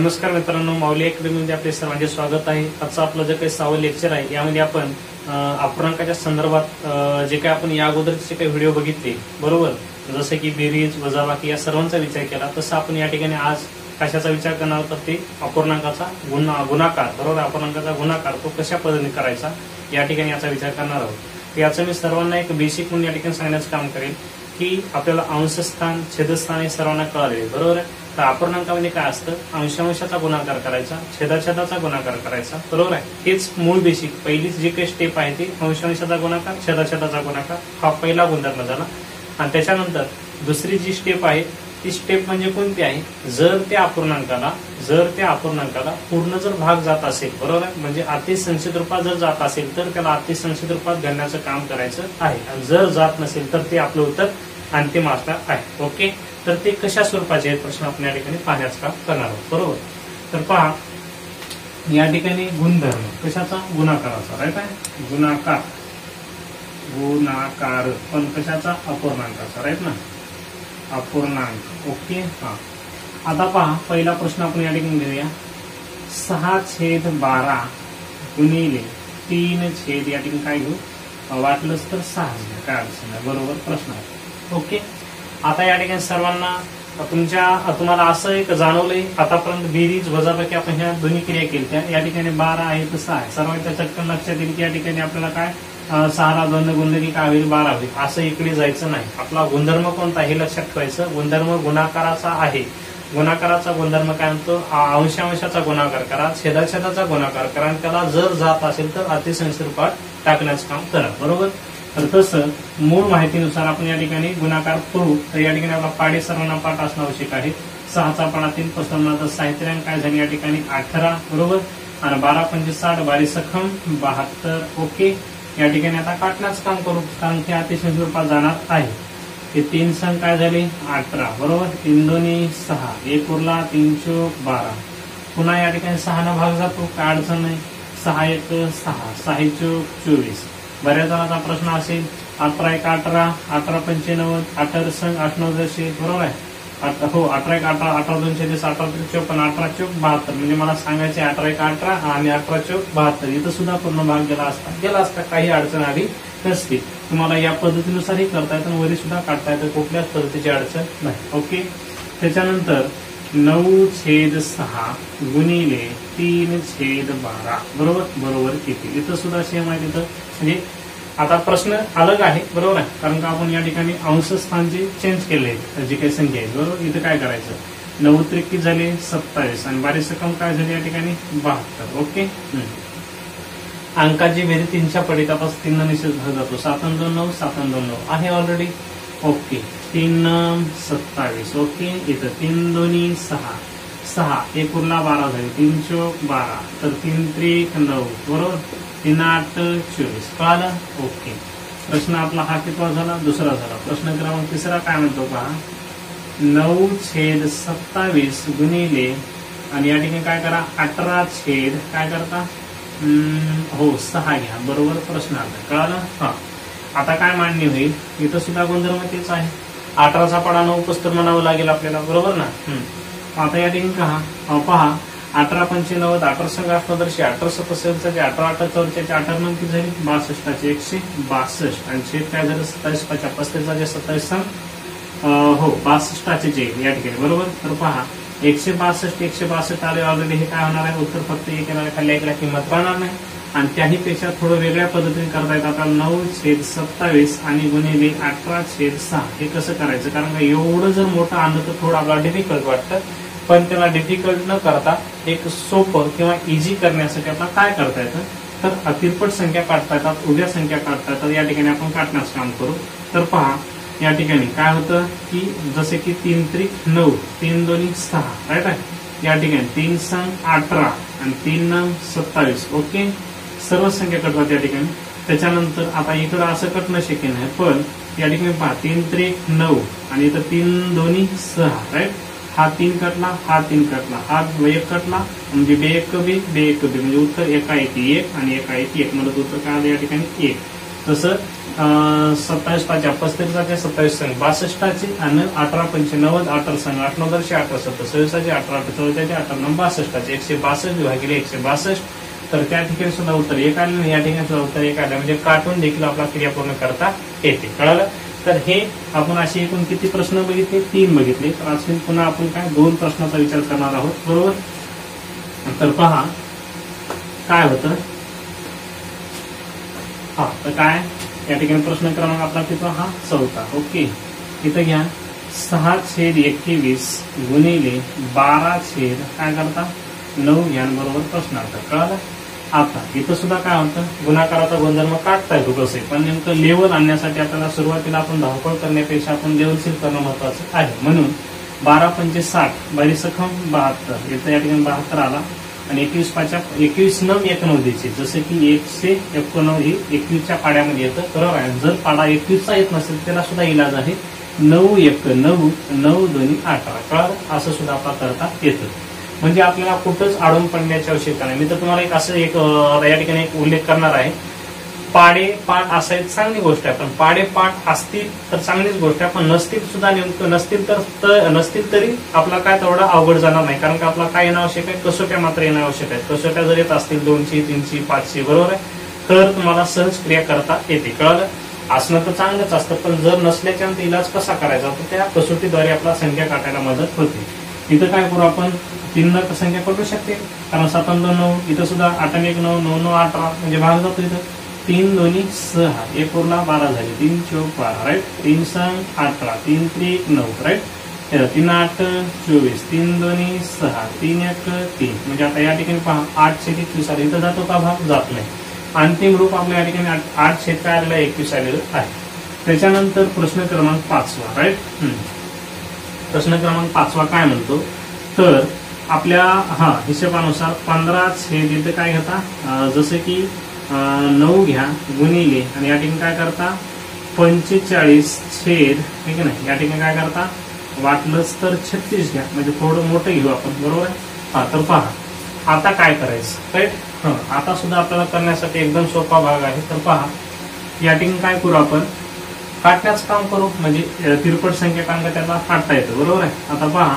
नमस्कार मित्रांनो, माऊली अकॅडमीमध्ये आपले सर्वांचे स्वागत आहे। आजचं आपलं जे काही 6वं लेक्चर आहे यामध्ये आपण अपूर्णांकाच्या संदर्भात जे काही आपण या अगोदरचे काही व्हिडिओ बघितले बरोबर, जसे की बेरीज वजाबाकी या सर्वांचा विचार केला, तसं आपण या ठिकाणी आज कशाचा विचार करणार आहोत ते अपूर्णांकाचा गुणाकार बरोबर। अपूर्णांकाचा गुणाकार तो कशा पद्धतीने करायचा या ठिकाणी याचा विचार करणार आहोत। याचं मी सर्वांना एक बेसिक म्हणून या ठिकाणी सांगण्याचं काम करेल की आपल्याला अंशस्थान छेदस्थान हे सर्वांना कळाले बरोबर आहे। तर अपूर्णांकामध्ये काय असतं, अंशांशाचा गुणाकार करायचा, छेदाछेदाचा गुणाकार करायचा बरोबर आहे। हेच मूळ बेसिक पहिलीच जी काही स्टेप आहे ती अंशांशाचा गुणाकार छेदाछेदाचा गुणाकार हा पहिला गुणधर्म झाला। आणि त्याच्यानंतर दुसरी जी स्टेप आहे ती स्टेप म्हणजे कोणती आहे, जर त्या अपूर्णांकाला पूर्ण जर भाग जात असेल बरोबर आहे, म्हणजे अतिसंक्षिप्त रूपात जर जात असेल तर त्याला अतिसंक्षिप्त रूपात गणण्याचं काम करायचं आहे, आणि जर जात नसेल तर ते आपलं उत्तर अंतिम असणार आहे। ओके, तर ते कशा स्वरूपाचे आहेत प्रश्न आपण या ठिकाणी पाहण्याचं काम करणार आहोत बरोबर। तर पहा या ठिकाणी गुणधर्म कशाचा, गुणाकाराचा राईट आहे, गुणाकार पण कशाचा, अपूर्णांकाचा राईट ना, अपूर्णांक। ओके हा, आता पहा पहिला प्रश्न आपण या ठिकाणी घेऊया। 6/12 गुणिले 3 या ठिकाणी काय घेऊ, वाटलंच तर 6 काय अडचण आहे बरोबर प्रश्न आहे। ओके, आता या ठिकाणी सर्वांना तुम्हाला असं एक जाणवलंय आतापर्यंत बेरीज वजाबाकी आपण ह्या दोन्ही क्रिया केल्या, या ठिकाणी 12 आहे तर 6 आहे, सर्वांच्या चटकन लक्षात येईल की या ठिकाणी आपल्याला काय 6ला 2 गुणले की काय होईल 12 होईल, असं इकडे जायचं नाही। आपला गुणधर्म कोणता हे लक्षात ठेवायचं, गुणधर्म गुणाकाराचा आहे। गुणाकाराचा गुणधर्म काय म्हणतो, अंशांशाचा गुणाकार करा, छेदाछेदाचा गुणाकार करा, आणि त्याला जर जात असेल तर अतिसंक्षिप्त रूपात टाकण्याचं काम करा बरोबर। तर तसं मूळ माहितीनुसार आपण या ठिकाणी गुणाकार करू, तर या ठिकाणी आपला पाढे सर्वांना पाठ असणं आवश्यक आहे। 6चा पाढा 3 पसरणार साहित्र्यांक काय झाले या ठिकाणी 18 बरोबर, आणि 12 पंचे 60 12 सखम 72। ओके, या ठिकाणी आता काटण्याचं काम करू कारण की अतिसंक्षिप्त रूपात जाणार आहे। हे 3 संख्या काय झाले 18 बरोबर, 3 दोन्ही 6 1 उरला 3 चोक 12, पुन्हा या ठिकाणी 6 न भाग जातो काय अडचण नाही, 6 1 6 6 चोक 24। बऱ्याच जणांचा प्रश्न असेल 18 1 18 18 पंचे 90 18 संघ 8 9 10 बरोबर आहे। हो 18 1 18 18 2 18 54 18 चोक 72, म्हणजे मला सांगायचे 18 1 18 आणि 18 चोक 72 इथं सुद्धा पूर्ण भाग गेला असता काही अडचण आली नसती। तुम्हाला या पद्धतीनुसारही करता येतं, वरी सुद्धा काढता येतं, कुठल्याच पद्धतीची अडचण नाही। ओके, त्याच्यानंतर 9/6 गुणिले 3/12 बरोबर किती, इथं सुद्धा सेम आहे। तिथं म्हणजे आता प्रश्न अलग आहे बरोबर आहे, कारण का आपण या ठिकाणी अंशस्थान जे चेंज केले जी काही संख्या आहे बरोबर। इथं काय करायचं, 9 त्रिक झाले 27 आणि 12 सकम काय झाले या ठिकाणी 72। ओके, अंकाची बेरीज 3च्या पडिकापासून 3 निश्चित भाग जातो, 7 आणि 2 9 7 आणि 2 9 आहे ऑलरेडी। ओके, 3 27 ओके, इथं 3 दोन्ही 6 6 1 उरला 12 झाले 3 चोक 12, तर 3 त्रिक 9 बरोबर, 3 8 24 कळालं। ओके, प्रश्न आपला हा कितवा झाला, दुसरा झाला। प्रश्न क्रमांक तिसरा काय म्हणतो पहा, 9/27 गुणिले आणि या ठिकाणी काय करा 18 काय करता हो 6 घ्या बरोबर प्रश्न आला कळालं। हा, आता काय मांडणी होईल, इथं सुद्धा गुणधर्म तेच आहे, 18चा पाढा 9 पस्तर म्हणावं लागेल आपल्याला बरोबर ना। आता या ठिकाणी पहा 18 पंचे 90 18 संघ 8 9 18 27 18 8 44 18 नंतर झाली 62 162, आणि छेद काय झालं 27 50 35 27 संघ हो 62 जे या ठिकाणी बरोबर। तर पहा 162 आले ऑलरेडी, हे काय होणार आहे उत्तर फक्त एक येणार, खाली एकला किंमत राहणार नाही, आणि त्याही पेक्षा थोडं वेगळ्या पद्धतीने करता येतं आपल्याला 9/27 आणि गुणिले 18/6 हे कसं करायचं, कारण का एवढं जर मोठं आणलं तर थोडं आपल्याला डिफिकल्ट वाटतं, पण त्याला डिफिकल्ट न करता एक सोपं किंवा इझी करण्यासाठी आपल्याला काय करता येतं, तर तिरपट संख्या काढता येतात, उभ्या संख्या काढता येतात, या ठिकाणी आपण काढण्याचं काम करू। तर पहा या ठिकाणी काय होतं की जसे की 3 त्रिक 9 3 दोन्ही 6 राईट आहे, या ठिकाणी 3 संघ 18 आणि 3 9 27 ओके, सर्व संख्या कटतात या ठिकाणी। त्याच्यानंतर आता इकडं असं कटणं शक्य नाही, पण या ठिकाणी पहा 3 त्रिक 9 आणि इथं 3 दोन्ही 6 राईट, हा 3 कटला हा 3 कटला हा 1 कटला, म्हणजे 2 1 2 1 म्हणजे उत्तर एका एकी 1 आणि एका एकी 1 म्हणजे उत्तर काय आलं या ठिकाणी 1। तसं 27 5 35 27 संघ 62 आणि 18 5 90 18 संघ 8 9 10 18 17 26 18 44 18 9 62 162 भागिले 162. तर त्या ठिकाणी सुद्धा उत्तर एक आलं आणि या ठिकाणी सुद्धा उत्तर एक आलं, म्हणजे काटून देखील आपला क्रिया पूर्ण करता येते. कळालं. तर हे आपण असे एकूण किती प्रश्न बघितले? 3 बघितले. तर अजून पुन्हा आपण काय 2 प्रश्नाचा विचार करणार आहोत. बरोबर. तर पहा काय होतं. हा तर काय या ठिकाणी प्रश्न क्रमांक आपला किती? हा 4. ओके. इथं घ्या 6/21 गुणिले 12 काय करता 9 घ्या बरोबर प्रश्नार्थ. कळालं. आता इथं सुद्धा काय होतं, गुणाकाराचा गुणधर्म काढता येतो कसे, पण नेमकं लेवल आणण्यासाठी आपल्याला सुरुवातीला आपण धावपळ करण्यापेक्षा आपण लेवलशील करणं महत्वाचं आहे. म्हणून 12 पंचे 60 22 सखम 72 इथं या ठिकाणी 72 आला आणि 21 5 21 9 19 द्यायचे. जसे की 119 ही 21च्या पाड्यामध्ये येतं. बरोबर आहे. जर पाडा 21चा येत नसेल त्याला सुद्धा इलाज आहे. 9 1 9 9 2 18. कळालं. असं सुद्धा आपला करता येतं. म्हणजे आपल्याला कुठंच अडून पडण्याची आवश्यकता नाही. मी तर तुम्हाला एक असं एक या ठिकाणी एक उल्लेख करणार आहे. पाडे पाठ असायची चांगली गोष्ट आहे, पण पाडे पाठ असतील तर चांगलीच गोष्ट आहे, पण नसतील सुद्धा नेमकं नसतील तरी आपला काय तेवढा अवघड जाणार नाही. कारण का आपला काय येणं आवश्यक आहे, कसोट्या मात्र येणं आवश्यक आहे. कसोट्या जर येत असतील 200 300 500 बरोबर आहे, तर तुम्हाला सहज क्रिया करता येते. कळलं. असणं तर चांगलंच असतं, पण जर नसल्याच्या इलाज कसा करायचा तर त्या कसोटीद्वारे आपला संख्या काढायला मदत होते. इथं काय करू आपण 3 न संख्या करू शकते, कारण 7 2 9 इथं सुद्धा 8 1 9 9 9 18 म्हणजे भाग जातो. इथं 3 2 6 1 उरला 12 झाले 3 4 12 राईट. 3 6 18 3 3 9 राईट. 3 8 24 3 2 6 3 1 3 म्हणजे आता या ठिकाणी पहा 8/21 आले. इथं जातो का भाग जात नाही. अंतिम रूप आपल्या या ठिकाणी 8/21 आलेलं आहे. त्याच्यानंतर प्रश्न क्रमांक 5 राईट. प्रश्न क्रमांक 5 काय म्हणतो, तर आपल्या हिशोबानुसार 15 इथे काय घेता, जसे की 9 घ्या गुणिले आणि या ठिकाणी काय करता 45 ठीक आहे ना. या ठिकाणी काय करता वाटलंच तर 36 घ्या, म्हणजे थोडं मोठं घेऊ आपण. बरोबर आहे. तर पहा आता काय करायचं राईट. आता सुद्धा आपल्याला करण्यासाठी एकदम सोपा भाग आहे. तर पहा या ठिकाणी काय करू आपण काटण्याचं काम करू, म्हणजे तिरपट संख्या काढणं त्याला काढता येतं. बरोबर आहे. आता पहा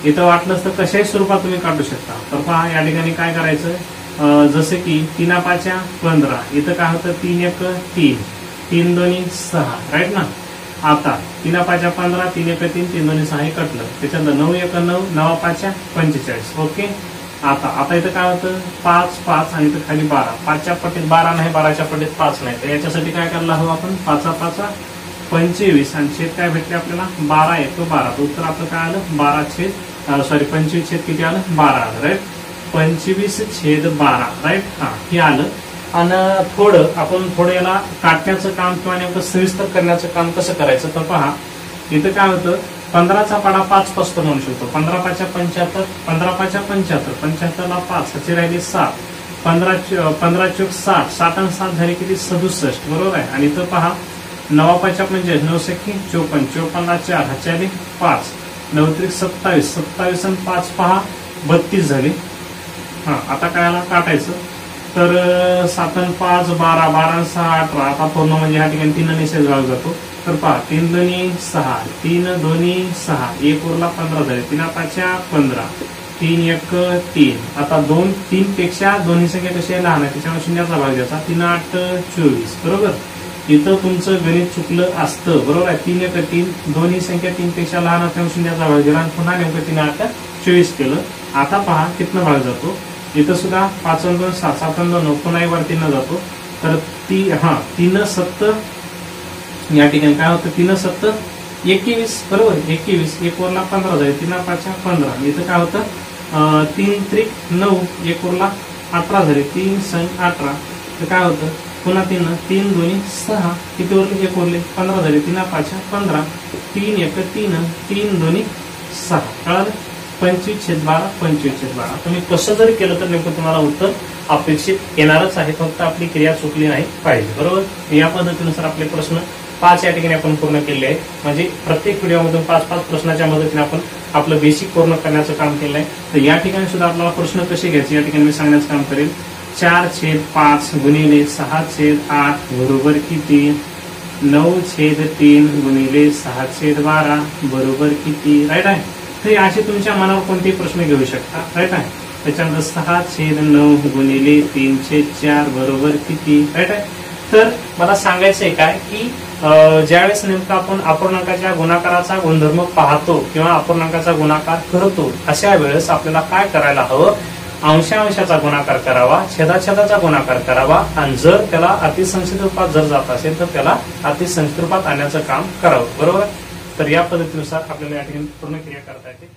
इथं वाटलंच तर कशाही स्वरूपात तुम्ही काढू शकता. तर पहा या ठिकाणी काय करायचं, जसे की 3 5 15 इथं काय होतं 3 1 3 3 2 6 राईट ना. आता 3 5 15 3 1 3 3 2 6 हे कटलं. त्याच्यानंतर 9 1 9 9 5 45. ओके. आता इथं काय होतं 5 5 आणि इथं खाली 12. 5च्या पट्टीत 12 नाही, 12च्या पट्टीत 5 नाही. तर याच्यासाठी काय करायला हवं आपण 5 5 25 आणि छेद काय भेटले आपल्याला 12 1 12. तर उत्तर आपलं काय आलं 25 छेद किती आलं 12 आलं राईट. 25/12 राईट. हे आलं. आणि थोडं याला काटण्याचं काम किंवा नेमकं सविस्तर करण्याचं काम कसं करायचं, तर पहा इथं काय होतं 15चा पाडा 5 पासून म्हणू शकतो. 15 5 75 15 5 75 75ला 5 ह्याची राहिली 7 15 चोक 60 60 आणि 7 झाले किती 67. बरोबर आहे. आणि इथं पहा 9 5 45 9 7 54 54ला 4 ह्याच्या 5 9 3 27 27 आणि 5 पहा 32 झाले. आता काय काटायचं तर 7 आणि 5 12 12 आणि 6 18. आता पूर्ण म्हणजे ह्या ठिकाणी 3 आणि 6 भाग जातो. तर पहा 3 2 6 3 2 6 1 उरला 15 झाले. 3 5 15 3 1 3. आता 2 3 पेक्षा दोन्ही संख्या कशा लहान आहे त्याच्यामुळे शून्याचा भाग द्यायचा. 3 8 24. बरोबर. इथं तुमचं गणित चुकलं असतं. बरोबर आहे. 3 1 3 दोन्ही संख्या 3 पेक्षा लहान असल्यामुळे शून्याचा भाग दिला आणि पुन्हा नेमकं 3 8 24 केलं. आता पहा कितना भाग जातो. इथं सुद्धा 5 2 7 7 2 9 पुन्हा एक वर 3 जातो. तर 3 7 या ठिकाणी काय होतं 3 7 21. बरोबर. 21 1 वरला 15 झाले. 3 5 15. इथं काय होतं 3 3 9 1 वरला 18 झाले. 3 6 18. तर काय होतं पुन्हा 3 3 2 6 किती उरले 1 उरले 15 झाले. 3 5 15 3 1 3 3 2 6. कळालं. 25/12 25/12. तुम्ही कसं जरी केलं तर नेमकं तुम्हाला उत्तर अपेक्षित येणारच आहे. फक्त आपली क्रिया चुकली नाही पाहिजे. बरोबर. या पद्धतीनुसार आपले प्रश्न 5 या ठिकाणी आपण पूर्ण केले आहेत. म्हणजे प्रत्येक व्हिडिओमधून 5 प्रश्नाच्या मदतीने आपण आपलं बेसिक पूर्ण करण्याचं काम केलं आहे. तर या ठिकाणी सुद्धा आपल्याला प्रश्न कसे घ्यायचे या ठिकाणी मी सांगण्याचं काम करेल. 4/5 गुणिले 6/8 बरोबर किती 9/3 गुणिले 6/12 बरोबर किती, राईट आहे. तर असे तुमच्या मनावर कोणतेही प्रश्न घेऊ शकता, राईट आहे. त्याच्यानंतर 6/9 गुणिले 3/4 बरोबर किती, राईट आहे. तर मला सांगायचंय काय की ज्यावेळेस नेमकं आपण अपूर्णांकाच्या गुणाकाराचा गुणधर्म पाहतो किंवा अपूर्णांकाचा गुणाकार करतो, अशा वेळेस आपल्याला काय करायला हवं, अंशांशाचा गुणाकार करावा, छेदाछेदाचा गुणाकार करावा, आणि जर त्याला अतिसंक्षिप्त रूपात जर जात असेल तर त्याला अतिसंक्षिप्त रूपात आणण्याचं काम करावं, बरोबर. तर या पद्धतीनुसार आपल्याला या ठिकाणी पूर्ण क्रिया करता येते.